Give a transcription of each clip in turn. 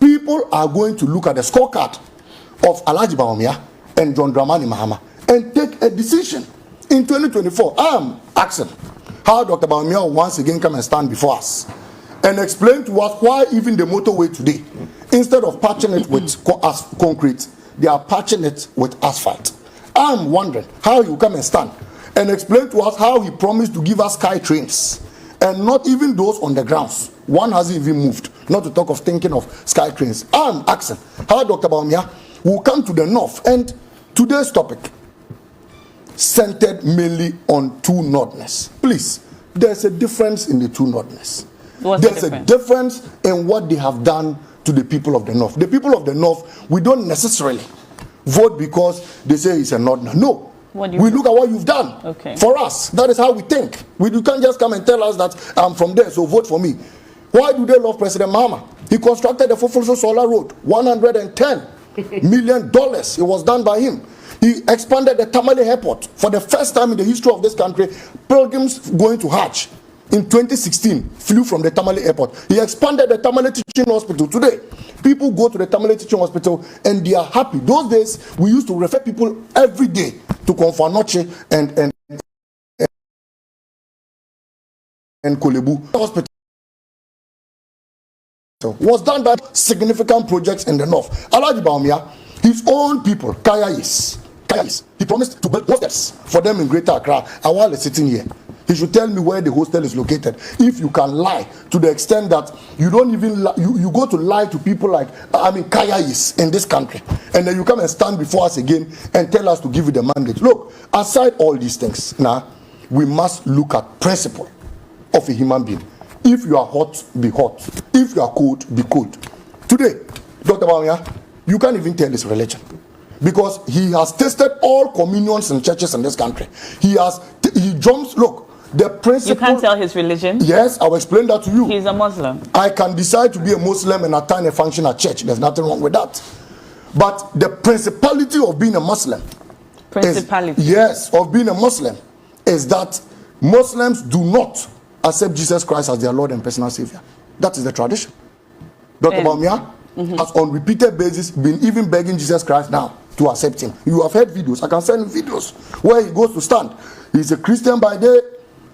people are going to look at the scorecard of Alhaji Bawumia and John Dramani Mahama and take a decision in 2024. I am asking how Dr. Bawumia will once again come and stand before us and explain to us why even the motorway today, instead of patching it with concrete, they are patching it with asphalt. I am wondering how he will come and stand and explain to us how he promised to give us sky trains and not even those on the grounds. One hasn't even moved, not to talk of thinking of sky trains. I am asking how Dr. Bawumia will come to the north, and today's topic centered mainly on two northerners. Please, there's a difference in the two northerners. There's a difference in what they have done to the people of the north. The people of the north, we don't necessarily vote because they say it's a northerner. No. We look at what you've done for us. That is how we think. You can't just come and tell us that I'm from there, so vote for me. Why do they love President Mahama? He constructed the Fufuso Solar Road, $110 million. It was done by him. He expanded the Tamale Airport. For the first time in the history of this country, pilgrims going to Hajj in 2016 flew from the Tamale Airport. He expanded the Tamale Teaching Hospital. Today, people go to the Tamale Teaching Hospital and they are happy. Those days, we used to refer people every day to Konfanoche and Kolebu Hospital. Was done by significant projects in the north. Alhaji Bawumia, his own people, Kayais, he promised to build hostels for them in Greater Accra. And while he's sitting here, he should tell me where the hostel is located. If you can lie to the extent that you don't even you go to lie to people like Kayais in this country, and then you come and stand before us again and tell us to give you the mandate. Look, aside all these things, now we must look at principle of a human being. If you are hot, be hot. If you are cold, be cold. Today, Dr. Bawumia, you can't even tell his religion, because he has tasted all communions in churches in this country. He jumps. Look, the principle. You can't tell his religion. Yes, I will explain that to you. He's a Muslim. I can decide to be a Muslim and attend a function at church. There's nothing wrong with that. But the principality of being a Muslim, of being a Muslim, is that Muslims do not accept Jesus Christ as their Lord and personal Savior. That is the tradition. Dr. Bawumia has on repeated basis been even begging Jesus Christ now to accept him. You have heard videos. I can send videos where he goes to stand. He's a Christian by day,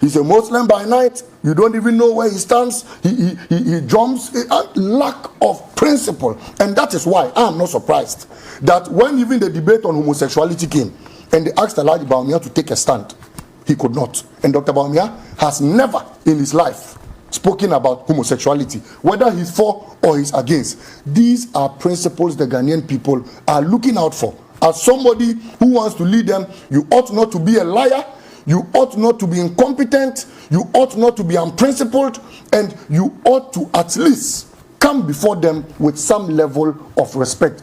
he's a Muslim by night. You don't even know where he stands. He jumps. Lack of principle. And that is why I am not surprised that when even the debate on homosexuality came and they asked Alhaji Bawumia to take a stand, he could not. And Dr. Bawumia has never in his life spoken about homosexuality, whether he's for or he's against. These are principles the Ghanaian people are looking out for. As somebody who wants to lead them, you ought not to be a liar, you ought not to be incompetent, you ought not to be unprincipled, and you ought to at least come before them with some level of respect.